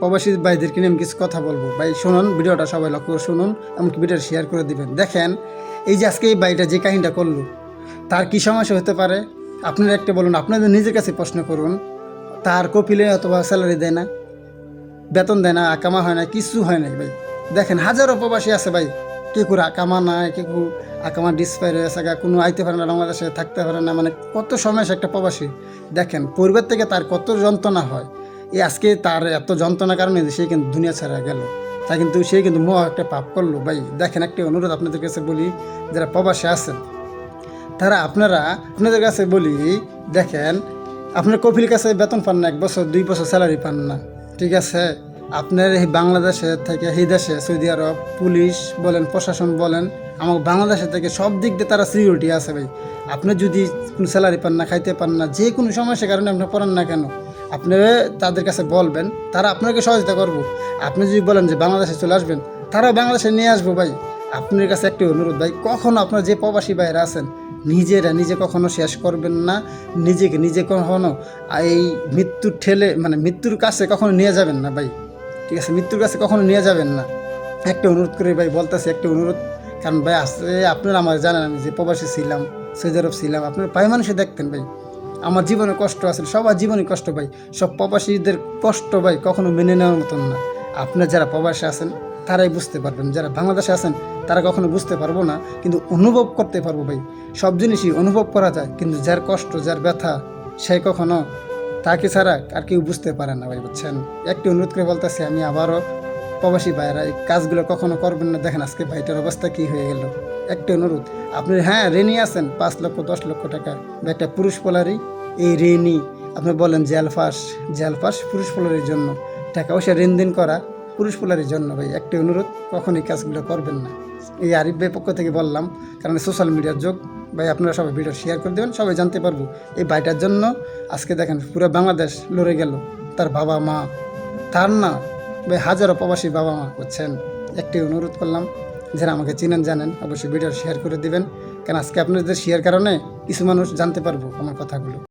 প্রবাসী ভাইদেরকে নিয়ে আমি কিছু কথা বলবো। ভাই শুনুন, ভিডিওটা সবাই লক্ষ্য করে শুনুন, এমনকি ভিডিওটা শেয়ার করে দিবেন। দেখেন, এই যে আজকে এই ভাইটা যে কাহিনীটা করলো, তার কী সমস্যা হতে পারে আপনারা একটা বলুন। আপনাদের নিজের কাছে প্রশ্ন করুন, তার কপিলে অথবা স্যালারি দেয় না, বেতন দেয় না, আকামা হয় না, কিছু হয় না ভাই। দেখেন হাজারো প্রবাসী আছে ভাই, কেউ আকামা নাই, কেউ আকামা ডিসপায়ার হয়ে আছে, কোনো আইতে পারে না, বাংলাদেশে থাকতে পারে না, মানে কত সমস্যা একটা প্রবাসী। দেখেন পরিবার থেকে তার কত যন্ত্রণা হয়। এই আজকে তার এত যন্ত্রণার কারণে সে কিন্তু দুনিয়া ছাড়া গেল, তা কিন্তু সে কিন্তু মহা একটা পাপ করলো ভাই। দেখেন একটা অনুরোধ আপনাদের কাছে বলি, যারা প্রবাসে আছেন তারা আপনাদের কাছে বলি, দেখেন আপনার কপিল কাছে বেতন পান না, 1 বছর 2 বছর স্যালারি পান না, ঠিক আছে। আপনার এই বাংলাদেশে থেকে এই দেশে সৌদি আরব পুলিশ বলেন, প্রশাসন বলেন, আমার বাংলাদেশে থেকে সব দিক দিয়ে তারা সিকিউরিটি আছে ভাই। আপনি যদি কোনো স্যালারি পান না, খাইতে পান না, যে কোনো সমস্যার কারণে আপনি পড়েন না কেন, আপনি তাদের কাছে বলবেন, তারা আপনাকে সহযোগিতা করবো। আপনি যদি বলেন যে বাংলাদেশে চলে আসবেন, তারাও বাংলাদেশে নিয়ে আসবো ভাই। আপনার কাছে একটি অনুরোধ ভাই, কখনো আপনার যে প্রবাসী ভাইরা আছেন, নিজে কখনো শেষ করবেন না, নিজে কখনো এই মৃত্যুর ঠেলে, মানে মৃত্যুর কাছে কখনো নিয়ে যাবেন না ভাই, ঠিক আছে। মৃত্যুর কাছে কখনো নিয়ে যাবেন না। একটা অনুরোধ করে ভাই বলতেছি, একটা অনুরোধ। কারণ ভাই আসলে আপনারা আমার জানেন, আমি যে প্রবাসী ছিলাম, সৌদি আরব ছিলাম, আপনার পায়ে মানুষে দেখতেন ভাই, আমার জীবনে কষ্ট আছে, সবার জীবনে কষ্ট ভাই। সব প্রবাসীদের কষ্ট ভাই কখনো মেনে নেওয়ার মতন না। আপনার যারা প্রবাসী আছেন তারাই বুঝতে পারবেন, যারা বাংলাদেশে আছেন তারা কখনো বুঝতে পারবো না, কিন্তু অনুভব করতে পারবো ভাই। সব জিনিসই অনুভব করা যায়, কিন্তু যার কষ্ট, যার ব্যথা, সে কখনো তাকে ছাড়া আর কেউ বুঝতে পারে না ভাই, বুঝছেন। একটি অনুরোধ করে বলতেছি আমি আবারও, প্রবাসী ভাইরা এই কাজগুলো কখনো করবেন না। দেখেন আজকে ভাইটার অবস্থা কী হয়ে গেল। একটা অনুরোধ, আপনি হ্যাঁ ঋণী আছেন 5 লক্ষ 10 লক্ষ টাকা, বা একটা পুরুষ পোলারি এই ঋণই আপনি বলেন জেলফাস পুরুষ পোলারির জন্য, টাকা পয়সা ঋণ দিন করা পুরুষ পোলারির জন্য ভাই। একটা অনুরোধ, কখন এই কাজগুলো করবেন না। এই আরিফ ভাই পক্ষ থেকে বললাম, কারণ সোশ্যাল মিডিয়ার যোগ ভাই। আপনারা সবাই ভিডিও শেয়ার করে দেবেন, সবাই জানতে পারবো। এই ভাইটার জন্য আজকে দেখেন পুরো বাংলাদেশ লড়ে গেল, তার বাবা মা, তার না ভাই হাজারো প্রবাসী বাবা মা, বুঝছেন। একটি অনুরোধ করলাম, যারা আমাকে চিনেন জানেন, অবশ্যই ভিডিও শেয়ার করে দিবেন, কারণ আজকে আপনাদের শেয়ার কারণে কিছু মানুষ জানতে পারবো আমার কথাগুলো।